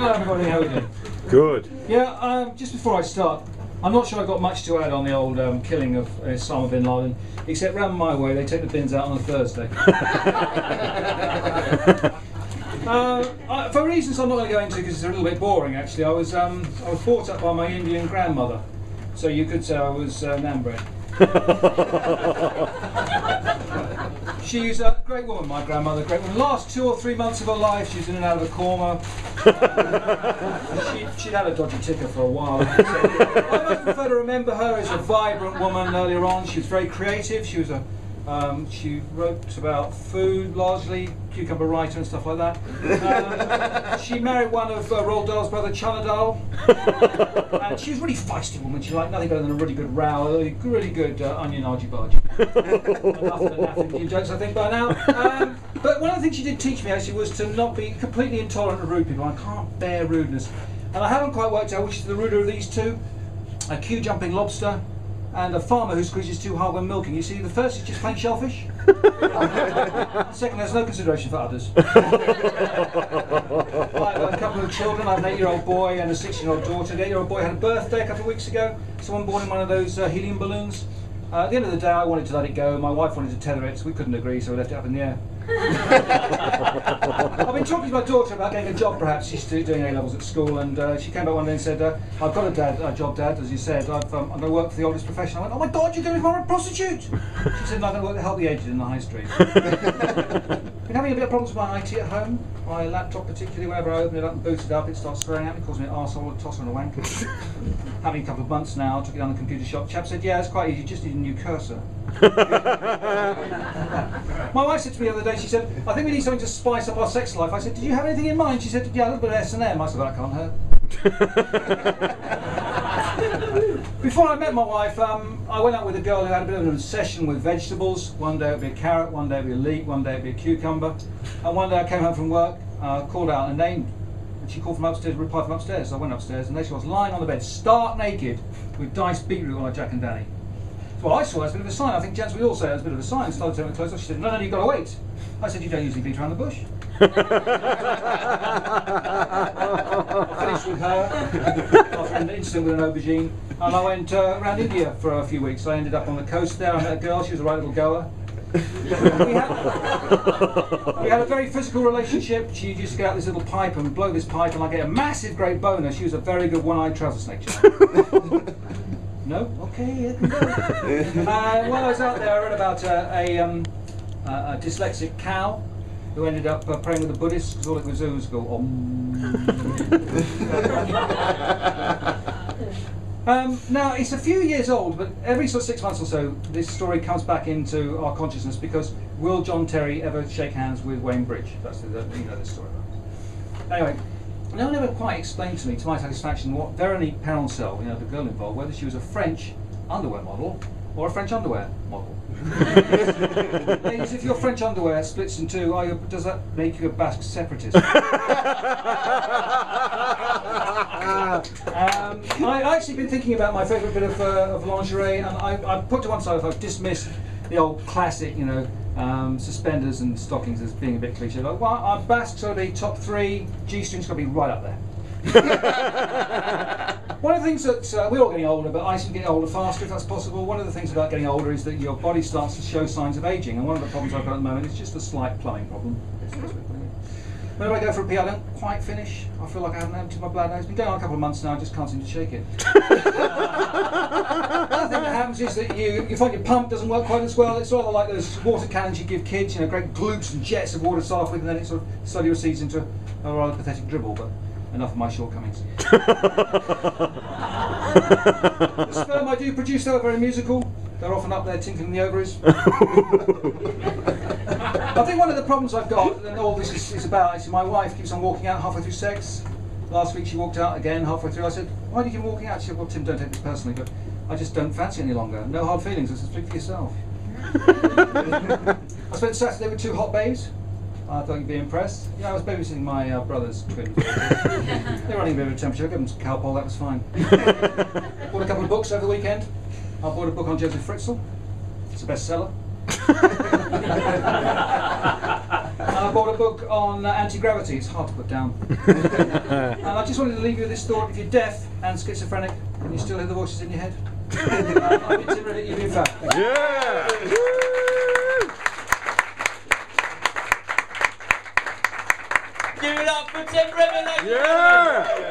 Hello everybody, how are we doing? Good. Yeah, just before I start, I'm not sure I've got much to add on the old killing of Osama bin Laden, except round my way they take the bins out on a Thursday. For reasons I'm not going to go into because it's a little bit boring actually, I was brought up by my Indian grandmother, so you could say I was nan-bred. She's a great woman, my grandmother, great woman. Last 2 or 3 months of her life, she was in and out of a coma. She'd had a dodgy ticker for a while. I much prefer to remember her as a vibrant woman earlier on. She was very creative. She was she wrote about food largely, cucumber writer and stuff like that. She married one of Roald Dahl's brother, Chana Dahl. And she was a really feisty woman. She liked nothing better than a really good row, a really good onion argy-bargy. Enough of the naff Indian jokes, I think, by now. But one of the things she did teach me, actually, was to not be completely intolerant of rude people. I can't bear rudeness. And I haven't quite worked out which is the ruder of these two. A queue-jumping lobster and a farmer who squeezes too hard when milking. You see, the first is just plain shellfish. The second has no consideration for others. I have a couple of children. I have an 8-year-old boy and a 6-year-old daughter. The 8-year-old boy had a birthday a couple of weeks ago. Someone born in one of those helium balloons. At the end of the day, I wanted to let it go. My wife wanted to tether it, so we couldn't agree, so we left it up in the air. I've been talking to my daughter about getting a job, perhaps. She's doing A-levels at school, and she came back one day and said, I've got a job, Dad, as you said. I'm going to work for the oldest profession. I went, oh my God, you're going to become a prostitute! She said, no, I'm going to work to help the aged in the high street. Been having a bit of problems with my IT at home. My laptop particularly, whenever I open it up and boot it up, it starts swearing at me, calls me an arsehole, a tosser and a wanker. Having a couple of months now, took it down the computer shop. Chap said, yeah, it's quite easy, you just need a new cursor. My wife said to me the other day, she said, I think we need something to spice up our sex life. I said, did you have anything in mind? She said, yeah, a little bit of S&M. I said, that can't hurt. Before I met my wife, I went out with a girl who had a bit of an obsession with vegetables. One day it would be a carrot, one day it would be a leek, one day it would be a cucumber. And one day I came home from work, called out her name, and she called from upstairs, replied from upstairs. So I went upstairs, and there she was, lying on the bed, stark naked, with diced beetroot on her Jack and Danny. So what I saw as a bit of a sign. I think gents would all say it was a bit of a sign. Started turning close off. She said, no, you've got to wait. I said, you don't usually beat around the bush. I finished with her after an incident with an aubergine, and I went around India for a few weeks. I ended up on the coast there. I met a girl. She was a right little goer. We had a very physical relationship. She used to get out this little pipe and blow this pipe, and I get a massive great boner. She was a very good one-eyed trouser snake child. No? Okay, yeah, can go. While I was out there, I read about a dyslexic cow who ended up praying with the Buddhists because all it was do was go now, it's a few years old, but every sort of 6 months or so, this story comes back into our consciousness because will John Terry ever shake hands with Wayne Bridge? That's you know this story about. Anyway, no one ever quite explained to me, to my satisfaction, what Veronique Peroncel, you know, the girl involved, whether she was a French underwear model or a French underwear model. Ladies, if your French underwear splits in two, does that make you a Basque separatist? I've actually been thinking about my favourite bit of lingerie, and I put to one side, I've dismissed the old classic, you know, suspenders and stockings as being a bit cliche. Like, well, our Basque's got to be top 3, G-string's got to be right up there. One of the things that we're all getting older, but I seem to get older faster if that's possible. One of the things about getting older is that your body starts to show signs of ageing, and one of the problems I've got at the moment is just a slight plumbing problem. Whenever I go for a pee, I don't quite finish. I feel like I haven't emptied my bladder. It's been going on a couple of months now, I just can't seem to shake it. Another thing that happens is that you find your pump doesn't work quite as well. It's sort of like those water cannons you give kids, you know, great gloops and jets of water to start off with, and then it sort of slowly recedes into a rather pathetic dribble, but enough of my shortcomings. The sperm I do produce, though, are very musical. They're often up there tinkling the ovaries. I think one of the problems I've got, and all this is about, is my wife keeps on walking out halfway through sex. Last week she walked out again halfway through. I said, why do you keep walking out? She said, well, Tim, don't take this personally, but I just don't fancy it any longer. No hard feelings, I said, speak for yourself. I spent Saturday with 2 hot babes. I thought you'd be impressed. Yeah, I was babysitting my brother's twins. They're running a bit of a temperature. I gave them some Calpol, that was fine. Bought a couple of books over the weekend. I bought a book on Joseph Fritzl. It's a bestseller. I bought a book on anti-gravity. It's hard to put down. And I just wanted to leave you with this thought: if you're deaf and schizophrenic, and you still hear the voices in your head, I've been Tim Rivettett, you've been fab. Yeah! Give it up for Tim Rivettett! Yeah!